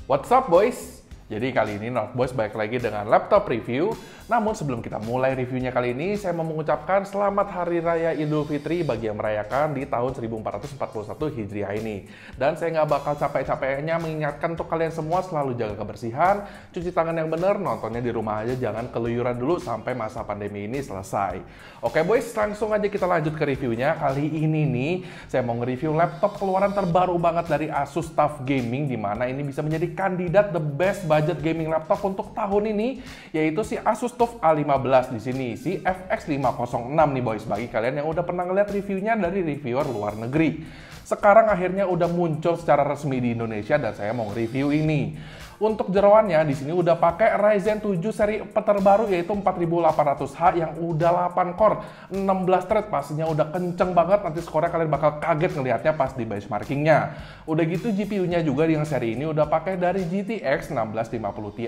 What's up boys? Jadi kali ini North Boys balik lagi dengan laptop review. Namun sebelum kita mulai reviewnya kali ini, saya mau mengucapkan selamat Hari Raya Idul Fitri bagi yang merayakan di tahun 1441 Hijriah ini. Dan saya nggak bakal capek-capeknya mengingatkan untuk kalian semua selalu jaga kebersihan, cuci tangan yang benar, nontonnya di rumah aja, jangan keluyuran dulu sampai masa pandemi ini selesai. Oke boys, langsung aja kita lanjut ke reviewnya. Kali ini nih, saya mau nge-review laptop keluaran terbaru banget dari Asus TUF Gaming, dimana ini bisa menjadi kandidat the best budget gaming laptop untuk tahun ini, yaitu si Asus TUF A15 di sini, si FX 506 nih boys, bagi kalian yang udah pernah ngeliat reviewnya dari reviewer luar negeri. Sekarang akhirnya udah muncul secara resmi di Indonesia dan saya mau review ini. Untuk jeroannya di sini udah pakai Ryzen 7 seri terbaru yaitu 4800H yang udah 8 core, 16 thread, pastinya udah kenceng banget, nanti skornya kalian bakal kaget ngelihatnya pas di benchmarkingnya. Udah gitu GPU-nya juga yang seri ini udah pakai dari GTX 1650 Ti,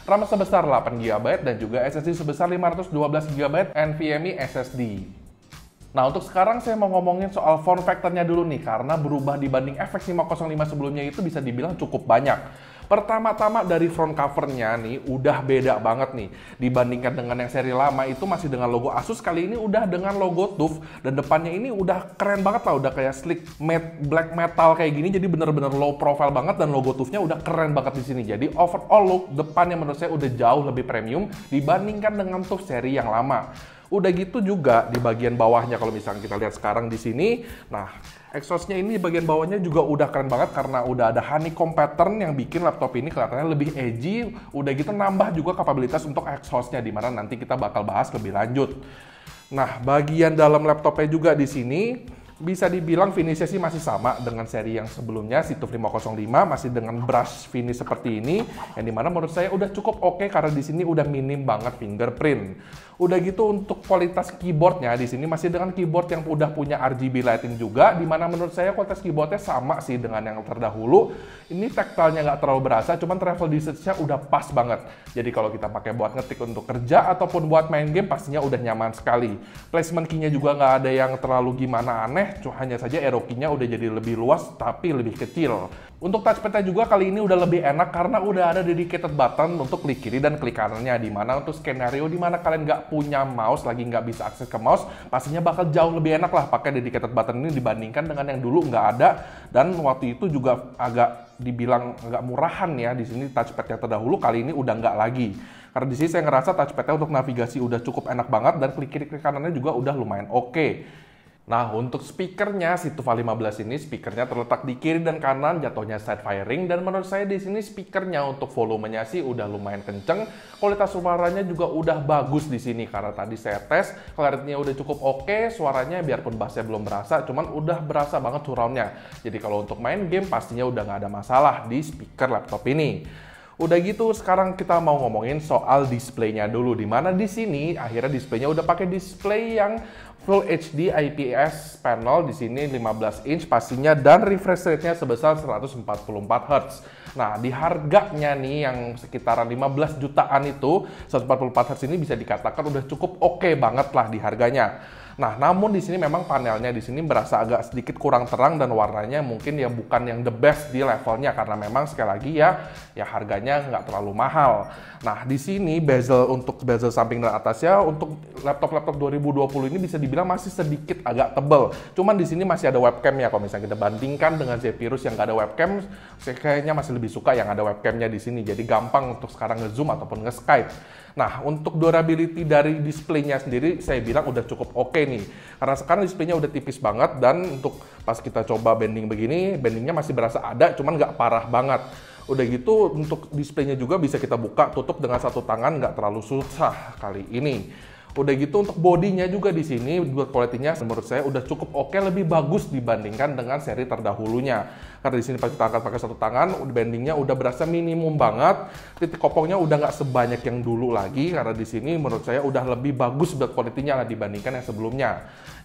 RAM sebesar 8GB dan juga SSD sebesar 512GB NVMe SSD. Nah, untuk sekarang saya mau ngomongin soal form factor-nya dulu nih, karena berubah dibanding FX 505 sebelumnya itu bisa dibilang cukup banyak. Pertama-tama dari front cover-nya nih udah beda banget nih. Dibandingkan dengan yang seri lama itu masih dengan logo Asus, kali ini udah dengan logo TUF. Dan depannya ini udah keren banget lah, udah kayak slick matte black metal kayak gini. Jadi bener-bener low profile banget dan logo TUF-nya udah keren banget di sini. Jadi overall look depannya menurut saya udah jauh lebih premium dibandingkan dengan TUF seri yang lama. Udah gitu juga di bagian bawahnya, kalau misalnya kita lihat sekarang di sini, nah exhaust-nya ini bagian bawahnya juga udah keren banget karena udah ada honeycomb pattern yang bikin laptop ini kelihatannya lebih edgy. Udah gitu nambah juga kapabilitas untuk exhaust-nya, dimana nanti kita bakal bahas lebih lanjut. Nah, bagian dalam laptopnya juga di sini bisa dibilang finishnya sih masih sama dengan seri yang sebelumnya, si TUF 505, masih dengan brush finish seperti ini, yang dimana menurut saya udah cukup oke karena di sini udah minim banget fingerprint. Udah gitu untuk kualitas keyboardnya di sini masih dengan keyboard yang udah punya RGB lighting juga, dimana menurut saya kualitas keyboardnya sama sih dengan yang terdahulu. Ini tactile-nya nggak terlalu berasa, cuman travel distance-nya udah pas banget. Jadi kalau kita pakai buat ngetik untuk kerja ataupun buat main game pastinya udah nyaman sekali. Placement key-nya juga nggak ada yang terlalu gimana aneh, hanya saja arrow key-nya udah jadi lebih luas tapi lebih kecil. Untuk touchpad-nya juga kali ini udah lebih enak karena udah ada dedicated button untuk klik kiri dan klik kanannya, dimana untuk skenario dimana kalian nggak punya mouse, lagi nggak bisa akses ke mouse, pastinya bakal jauh lebih enak lah pakai dedicated button ini dibandingkan dengan yang dulu nggak ada. Dan waktu itu juga agak dibilang nggak murahan ya, di sini touchpad yang terdahulu kali ini udah nggak lagi. Karena di sini saya ngerasa touchpad-nya untuk navigasi udah cukup enak banget dan klik kiri klik kanannya juga udah lumayan oke. Nah, untuk speakernya, si TUF A15 ini speakernya terletak di kiri dan kanan, jatuhnya side firing, dan menurut saya di sini speakernya untuk volumenya sih udah lumayan kenceng. Kualitas suaranya juga udah bagus di sini karena tadi saya tes, clarity-nya udah cukup oke, suaranya biarpun bassnya belum berasa, cuman udah berasa banget surround-nya. Jadi kalau untuk main game pastinya udah nggak ada masalah di speaker laptop ini. Udah gitu sekarang kita mau ngomongin soal displaynya dulu, dimana di sini akhirnya displaynya udah pakai display yang Full HD IPS panel, di sini 15 inch pastinya, dan refresh rate-nya sebesar 144 Hz. Nah, di harganya nih yang sekitaran 15 jutaan itu, 144 Hz ini bisa dikatakan udah cukup oke banget lah di harganya. Nah, namun di sini memang panelnya di sini berasa agak sedikit kurang terang dan warnanya mungkin ya bukan yang the best di levelnya karena memang sekali lagi ya harganya nggak terlalu mahal. Nah, di sini untuk bezel samping dan atasnya untuk laptop-laptop 2020 ini bisa dibilang masih sedikit agak tebel. Cuman di sini masih ada webcam ya, kalau misalnya kita bandingkan dengan Zephyrus yang nggak ada webcam, saya kayaknya masih lebih suka yang ada webcamnya di sini. Jadi gampang untuk sekarang nge-zoom ataupun nge-Skype. Nah, untuk durability dari displaynya sendiri saya bilang udah cukup oke nih. Karena sekarang displaynya udah tipis banget dan untuk pas kita coba bending begini, bendingnya masih berasa ada, cuman nggak parah banget. Udah gitu untuk displaynya juga bisa kita buka tutup dengan satu tangan, nggak terlalu susah kali ini. Udah gitu untuk bodinya juga di sini build quality-nya menurut saya udah cukup oke, lebih bagus dibandingkan dengan seri terdahulunya. Karena di sini pas kita angkat pakai satu tangan, bendingnya udah berasa minimum banget. Titik kopongnya udah nggak sebanyak yang dulu lagi karena di sini menurut saya udah lebih bagus build quality-nya lah dibandingkan yang sebelumnya.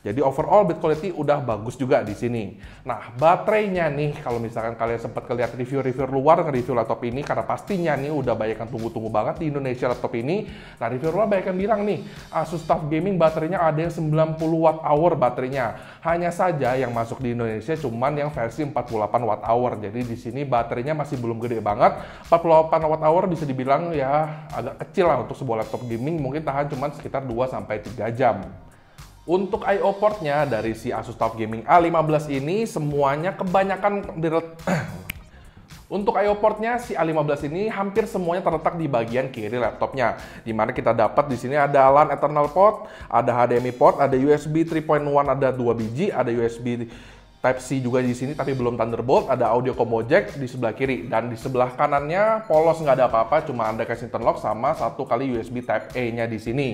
Jadi overall build quality udah bagus juga di sini. Nah, baterainya nih kalau misalkan kalian sempat lihat review-review luar nge-review laptop ini, karena pastinya nih udah banyak yang tunggu-tunggu banget di Indonesia laptop ini. Nah, review luar banyak yang bilang nih, Asus TUF Gaming baterainya ada yang 90 watt hour baterainya. Hanya saja yang masuk di Indonesia cuman yang versi 48 watt hour. Jadi di sini baterainya masih belum gede banget. 48 watt hour bisa dibilang ya agak kecil lah untuk sebuah laptop gaming, mungkin tahan cuman sekitar 2-3 jam. Untuk I/O portnya dari si Asus TUF Gaming A15 ini semuanya kebanyakan Untuk I/O portnya si A15 ini hampir semuanya terletak di bagian kiri laptopnya. Dimana kita dapat di sini ada LAN Eternal port, ada HDMI port, ada USB 3.1 ada 2 biji, ada USB Type-C juga di sini tapi belum Thunderbolt, ada audio combo jack di sebelah kiri dan di sebelah kanannya polos nggak ada apa-apa, cuma ada case interlock sama 1 kali USB Type-A-nya di sini.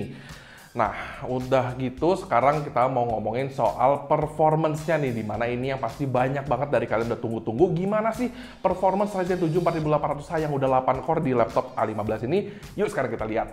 Nah, udah gitu sekarang kita mau ngomongin soal performance-nya nih, dimana ini yang pasti banyak banget dari kalian udah tunggu-tunggu gimana sih performance Ryzen 7 4800H yang udah 8 core di laptop A15 ini. Yuk sekarang kita lihat.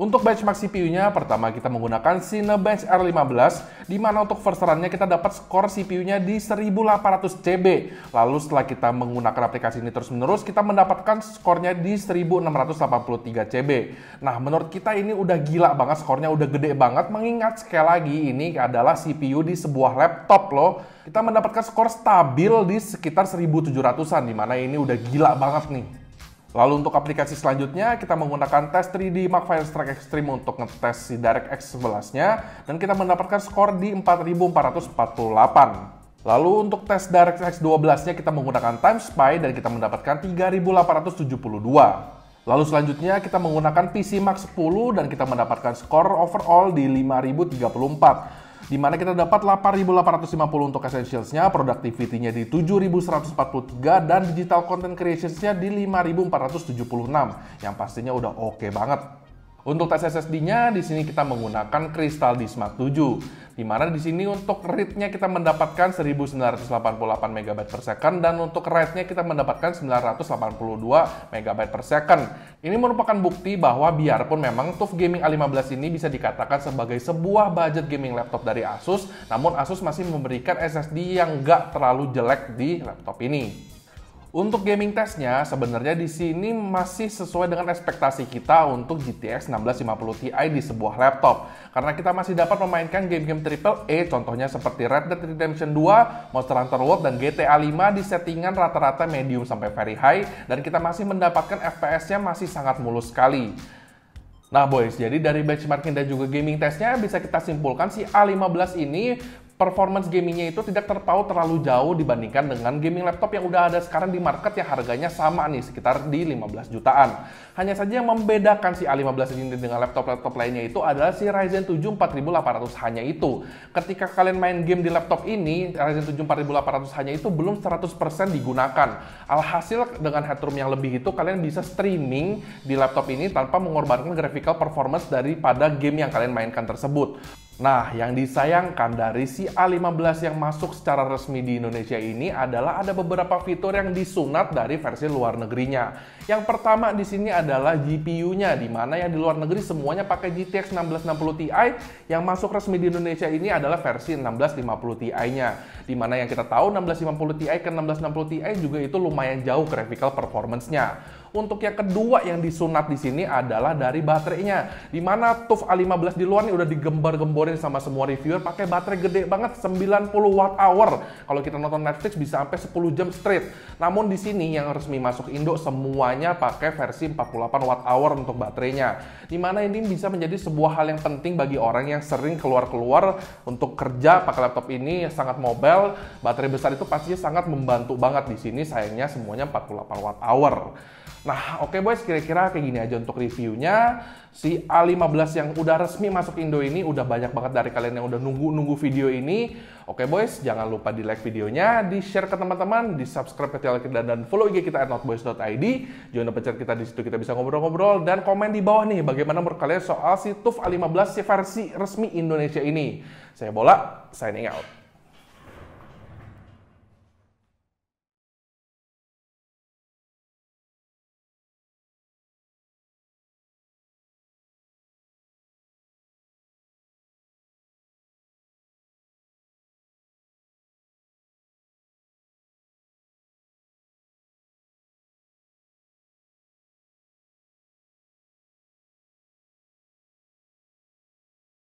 Untuk benchmark CPU-nya, pertama kita menggunakan Cinebench R15, di mana untuk first run-nya kita dapat skor CPU-nya di 1800 CB. Lalu setelah kita menggunakan aplikasi ini terus-menerus, kita mendapatkan skornya di 1683 CB. Nah, menurut kita ini udah gila banget, skornya udah gede banget, mengingat sekali lagi ini adalah CPU di sebuah laptop loh. Kita mendapatkan skor stabil di sekitar 1700-an, di mana ini udah gila banget nih. Lalu untuk aplikasi selanjutnya kita menggunakan Test 3D Mark Firestrike Extreme untuk ngetes si DirectX 11-nya dan kita mendapatkan skor di 4448. Lalu untuk tes DirectX 12-nya kita menggunakan TimeSpy dan kita mendapatkan 3872. Lalu selanjutnya kita menggunakan PCMark 10 dan kita mendapatkan skor overall di 5034. Di mana kita dapat 8.850 untuk Essentials-nya, Productivity-nya di 7.143, dan Digital Content Creations-nya di 5.476, yang pastinya udah oke banget. Untuk tes SSD-nya, di sini kita menggunakan Crystal Dismark 7, di mana di sini untuk read-nya kita mendapatkan 1988 MB per second dan untuk write-nya kita mendapatkan 982 MB per second. Ini merupakan bukti bahwa biarpun memang TUF Gaming A15 ini bisa dikatakan sebagai sebuah budget gaming laptop dari Asus, namun Asus masih memberikan SSD yang nggak terlalu jelek di laptop ini. Untuk gaming testnya, sebenarnya di sini masih sesuai dengan ekspektasi kita untuk GTX 1650 Ti di sebuah laptop. Karena kita masih dapat memainkan game-game AAA, contohnya seperti Red Dead Redemption 2, Monster Hunter World, dan GTA 5 di settingan rata-rata medium sampai very high, dan kita masih mendapatkan FPS-nya masih sangat mulus sekali. Nah boys, jadi dari benchmarking dan juga gaming testnya bisa kita simpulkan si A15 ini performance gamingnya itu tidak terpaut terlalu jauh dibandingkan dengan gaming laptop yang udah ada sekarang di market yang harganya sama nih, sekitar di 15 jutaan. Hanya saja yang membedakan si A15 ini dengan laptop-laptop lainnya itu adalah si Ryzen 7 4800 hanya itu. Ketika kalian main game di laptop ini, Ryzen 7 4800 hanya itu belum 100% digunakan. Alhasil dengan headroom yang lebih itu kalian bisa streaming di laptop ini tanpa mengorbankan graphical performance daripada game yang kalian mainkan tersebut. Nah, yang disayangkan dari si A15 yang masuk secara resmi di Indonesia ini adalah ada beberapa fitur yang disunat dari versi luar negerinya. Yang pertama di sini adalah GPU-nya, di mana yang di luar negeri semuanya pakai GTX 1660 Ti, yang masuk resmi di Indonesia ini adalah versi 1650 Ti-nya. Di mana yang kita tahu 1650 Ti ke 1660 Ti juga itu lumayan jauh graphical performance-nya. Untuk yang kedua yang disunat di sini adalah dari baterainya, di mana TUF A15 di luar nih udah digembar-gemborin sama semua reviewer pakai baterai gede banget 90 watt hour. Kalau kita nonton Netflix bisa sampai 10 jam straight. Namun di sini yang resmi masuk Indo semuanya pakai versi 48 watt hour untuk baterainya. Di mana ini bisa menjadi sebuah hal yang penting bagi orang yang sering keluar-keluar untuk kerja pakai laptop ini sangat mobile. Baterai besar itu pastinya sangat membantu banget. Di sini sayangnya semuanya 48 watt hour. Nah, oke boys, kira-kira kayak gini aja untuk reviewnya. Si A15 yang udah resmi masuk Indo ini udah banyak banget dari kalian yang udah nunggu video ini. Oke boys, jangan lupa di like videonya, di share ke teman-teman, di subscribe ke channel kita dan follow IG kita @noteboys.id. Join up chat kita di situ, kita bisa ngobrol-ngobrol dan komen di bawah nih bagaimana menurut kalian soal si TUF A15 versi resmi Indonesia ini. Saya Bola, signing out.